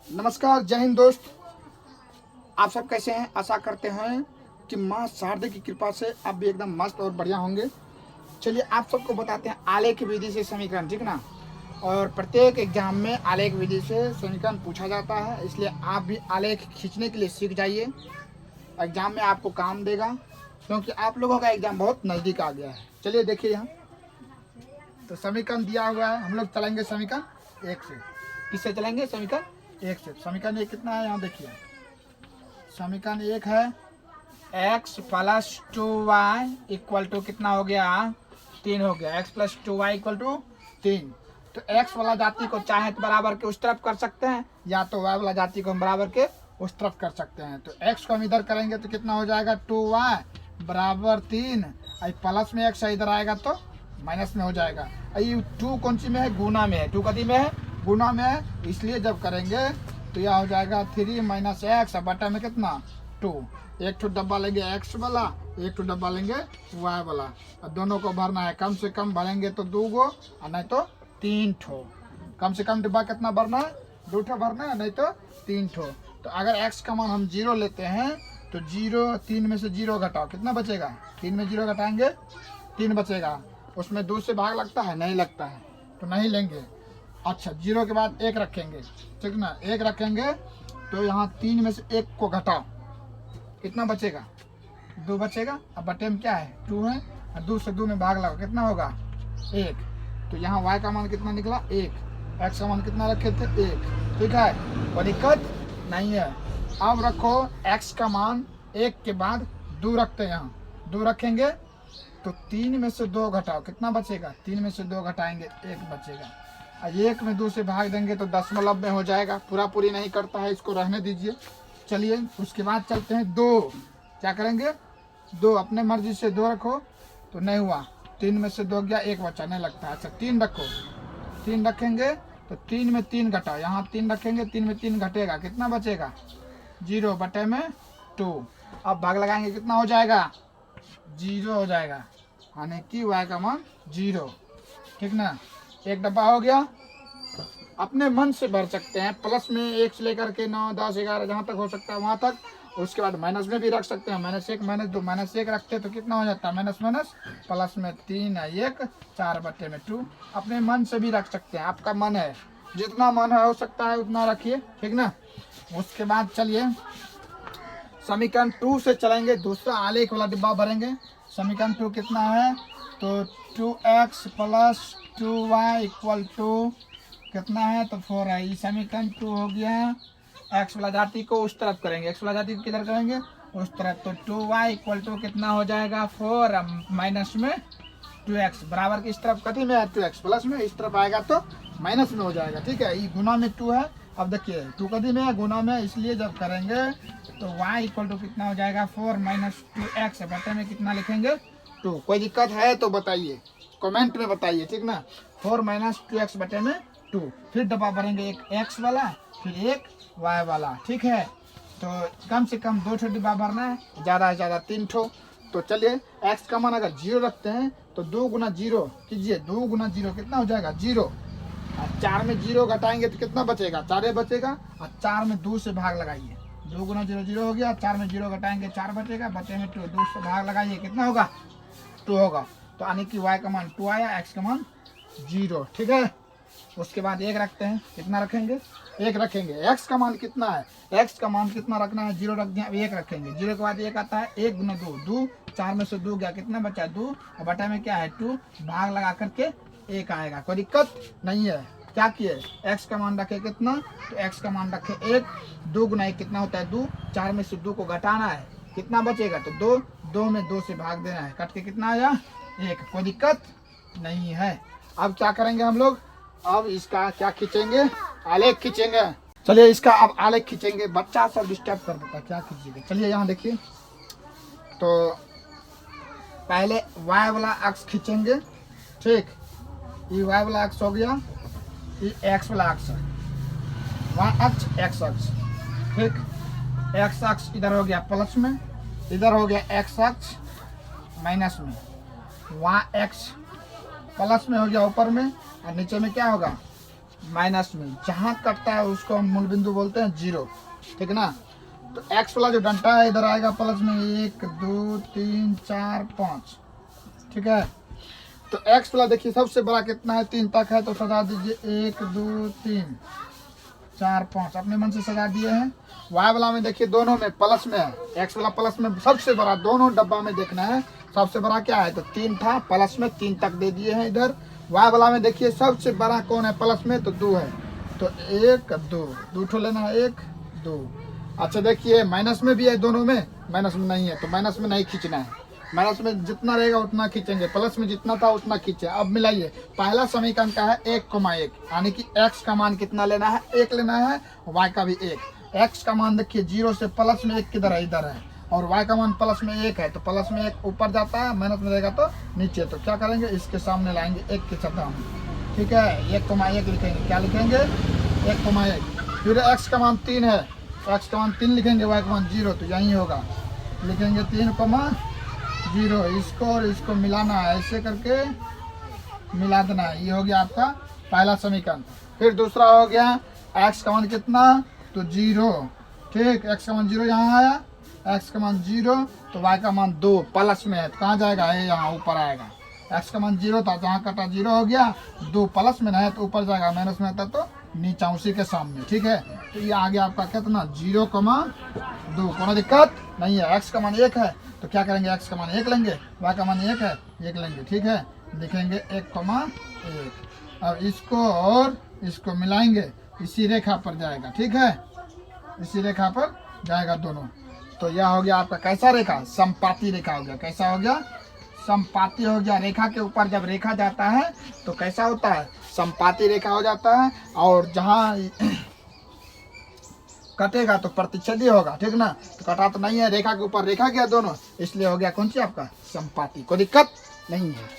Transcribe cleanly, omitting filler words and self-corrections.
नमस्कार, जय हिंद दोस्त। आप सब कैसे हैं? आशा करते हैं कि माँ शारदे की कृपा से आप भी एकदम मस्त और बढ़िया होंगे। चलिए आप सबको बताते हैं आलेख विधि से समीकरण, ठीक ना। और प्रत्येक एग्जाम में आलेख विधि से समीकरण पूछा जाता है, इसलिए आप भी आलेख खींचने के लिए सीख जाइए। एग्जाम में आपको काम देगा, क्योंकि आप लोगों का एग्जाम बहुत नज़दीक आ गया है। चलिए देखिए यहाँ तो समीकरण दिया हुआ है। हम लोग चलेंगे समीकरण एक से। किससे चलेंगे? समीकरण एक से। समीकरण एक कितना है यहाँ देखिए। समीकरण एक है x plus 2y equal to कितना हो गया? 3 हो गया। x plus 2y equal to 3। तो x वाला जाति को चाहे तो बराबर के उस तरफ कर सकते हैं, या तो y वाला जाति को हम बराबर के उस तरफ कर सकते हैं। तो x को हम इधर करेंगे तो कितना हो जाएगा? 2y बराबर 3। प्लस में x इधर आएगा तो माइनस में हो जाएगा। ये 2 कौन सी में है? गुना में है। 2 कदी में है? गुना में है। इसलिए जब करेंगे तो यह हो जाएगा 3 माइनस एक्स, बटा में कितना? 2। एक ठो डब्बा लेंगे x वाला, एक ठो डब्बा लेंगे y वाला, और दोनों को भरना है। कम से कम भरेंगे तो 2 गो, और नहीं तो 3 ठो। कम से कम डिब्बा कितना भरना है? 2 ठो भरना है, नहीं तो 3 ठो। तो अगर x का मान हम 0 लेते हैं तो 3 में से 0 घटाओ, कितना बचेगा? 3 में 0 घटाएंगे 3 बचेगा। उसमें 2 से भाग लगता है? नहीं लगता है, तो नहीं लेंगे। अच्छा, 0 के बाद 1 रखेंगे, ठीक ना। 1 रखेंगे तो यहाँ 3 में से 1 को घटाओ, कितना बचेगा? 2 बचेगा। अब बटे में क्या है? 2 है, और 2 से 2 में भाग लगाओ, कितना होगा? 1। तो यहाँ y का मान कितना निकला? 1। x का मान कितना रखे थे? 1। ठीक है, कोई दिक्कत नहीं है। अब रखो x का मान 1 के बाद 2 रखते हैं। यहाँ 2 रखेंगे तो 3 में से 2 घटाओ, कितना बचेगा? 3 में से 2 घटाएंगे 1 बचेगा। 1 में 2 से भाग देंगे तो दशमलव में हो जाएगा। पूरा पूरी नहीं करता है, इसको रहने दीजिए। चलिए उसके बाद चलते हैं 2। क्या करेंगे? 2 अपने मर्जी से 2 रखो तो नहीं हुआ। 3 में से 2 गया, 1 बचा, नहीं लगता। अच्छा 3 रखो, 3 रखेंगे तो 3 में 3 घटाओ। यहाँ 3 रखेंगे, 3 में 3 घटेगा, कितना बचेगा? 0 बटे में 2। अब भाग लगाएंगे, कितना हो जाएगा? 0 हो जाएगा, यानी कि y का मान 0। ठीक ना। एक डब्बा हो गया। अपने मन से भर सकते हैं, प्लस में 1 से लेकर के 9, 10, 11 जहाँ तक हो सकता है वहाँ तक। उसके बाद माइनस में भी रख सकते हैं, -1, -2, -1 रखते तो कितना हो जाता है? माइनस माइनस प्लस में 3 1 4 बटे में 2। अपने मन से भी रख सकते हैं, आपका मन है, जितना मन हो सकता है उतना रखिए, ठीक ना। उसके बाद चलिए समीकरण 2 से चलेंगे। दूसरा आलेख वाला डिब्बा भरेंगे। समीकरण 2 कितना है? तो 2x plus 2y equal to कितना है? तो 4 है। ये समीकरण 2 हो गया। x वाला जाति को उस तरफ करेंगे, x वाला जाति को किधर करेंगे? उस तरफ। तो 2y इक्वल टू कितना हो जाएगा? 4 माइनस में 2x बराबर की इस तरफ कथी में है? 2x प्लस में इस तरफ आएगा तो माइनस में हो जाएगा। ठीक है, ये गुना में 2 है। अब देखिए 2 कथी में है? गुना में, इसलिए जब करेंगे तो y इक्वल टू कितना हो जाएगा? 4 माइनस 2x बटे में कितना लिखेंगे? 2। कोई दिक्कत है तो बताइए, कमेंट में बताइए, ठीक ना। 4 माइनस 2x बटे में 2। फिर डब्बा भरेंगे, एक x वाला फिर एक y वाला, ठीक है। तो कम से कम 2 ठो डिब्बा भरना है, ज़्यादा से ज़्यादा 3 ठो। तो चलिए x का मान अगर 0 रखते हैं तो 2 गुना 0 कीजिए। 2 गुना 0 कितना हो जाएगा? 0। और 4 में 0 घटाएंगे तो कितना बचेगा? 4 बचेगा। और 4 में 2 से भाग लगाइए, 2 गुना 0 0 हो गया। 4 में 0 घटाएंगे 4 बचेगा, बचे में 2, 2 से भाग लगाइए, कितना होगा? 2 होगा। तो यानी कि y का मान 2 आया, x का मान 0। ठीक है। उसके बाद 1 रखते हैं, कितना रखेंगे? 1 रखेंगे। x का मान कितना है? x का मान कितना रखना है? 0 रख दिया, 1 रखेंगे। 0 के बाद 1 आता है, 1 गुना 2 2। 4 में से 2 गया, कितना बचा? 2। और बटा में क्या है? 2। भाग लगा करके 1 आएगा, कोई दिक्कत नहीं है। क्या किए? x का मान रखे कितना? तो x का मान रखे 1। 2 गुना 1 कितना होता है? 2। 4 में से 2 को घटाना है, कितना बचेगा? तो 2। 2 में 2 से भाग देना है, कट के कितना आया? 1। कोई दिक्कत नहीं है। अब क्या करेंगे हम लोग? अब इसका क्या खींचेंगे? आलेख खींचेंगे। चलिए इसका अब आलेख खींचेंगे। बच्चा सब डिस्टर्ब कर देता है, क्या खींचेंगे? चलिए यहाँ देखिए, तो पहले y वाला अक्ष खींचेंगे, ठीक। ये y वाला अक्ष हो गया, ये x वाला अक्ष है। y अक्ष x अक्ष, ठीक। x अक्ष इधर हो गया प्लस में, इधर हो गया x अक्ष माइनस में। y अक्ष प्लस में हो गया ऊपर में, और नीचे में क्या होगा? माइनस में जहाँ कटता है उसको हम मूल बिंदु बोलते हैं 0, ठीक है ना। तो x वाला जो डंटा है इधर आएगा प्लस में 1 2 3 4 5, ठीक है। तो x वाला देखिए सबसे बड़ा कितना है, 3 तक है, तो सजा दीजिए 1 2 3 4 5, अपने मन से सजा दिए हैं। y वाला में देखिए दोनों में प्लस में है, x वाला प्लस में सबसे बड़ा, दोनों डब्बा में देखना है सबसे बड़ा क्या है, तो 3 था, प्लस में 3 तक दे दिए हैं इधर। y वाला में देखिए सबसे बड़ा कौन है प्लस में, तो 2 है, तो 1 2 ठो लेना है, 1 2। अच्छा देखिए माइनस में भी है, दोनों में माइनस में नहीं है, तो माइनस में नहीं खींचना है, माइनस में जितना रहेगा उतना खींचेंगे, प्लस में जितना था उतना खींचे। अब मिलाइए, पहला समीकरण का है 1,1, यानी कि x का मान कितना लेना है, 1 लेना है, y का भी 1। x का मान देखिए 0 से प्लस में 1 किधर है, इधर है, और y का मान प्लस में 1 है, तो प्लस में 1 ऊपर जाता है, माइनस में रहेगा तो नीचे। तो क्या करेंगे, इसके सामने लाएंगे 1 के छठा में, ठीक है, 1,1 लिखेंगे, क्या लिखेंगे 1,1। फिर x का मान 3 है, x का मान 3 लिखेंगे, y का मान 0, तो यही होगा, लिखेंगे 3,0, इसको और इसको मिलाना है, ऐसे करके मिला देना है। ये हो गया आपका पहला समीकरण। फिर दूसरा हो गया x का मान कितना, तो 0, ठीक, x का मान 0 यहाँ आया, x का मान 0, तो y का मान 2 प्लस में है, तो कहाँ जाएगा, ये यहाँ ऊपर आएगा। x का मान 0 था, जहाँ कटा 0 हो गया, 2 प्लस में है तो ऊपर जाएगा, माइनस में आता तो नीचा उसी के सामने, ठीक है। तो ये आ गया आपका कितना 0,2, कोई दिक्कत नहीं है। x का मान 1 है, तो क्या करेंगे, x का मान 1 लेंगे, y का मान 1 है, 1 लेंगे, ठीक है, लिखेंगे 1,1। अब इसको और इसको मिलाएंगे, इसी रेखा पर जाएगा, ठीक है, इसी रेखा पर जाएगा दोनों। तो यह हो गया आपका कैसा रेखा, समपाती रेखा हो गया। कैसा हो गया, समपाती हो गया। रेखा के ऊपर जब रेखा जाता है तो कैसा होता है, समपाती रेखा हो जाता है, और जहाँ कटेगा तो प्रतिच्छेदी होगा, ठीक ना। तो कटा तो नहीं है, रेखा के ऊपर रेखा गया दोनों, इसलिए हो गया कौन सी आपका समपाती, कोई दिक्कत नहीं है।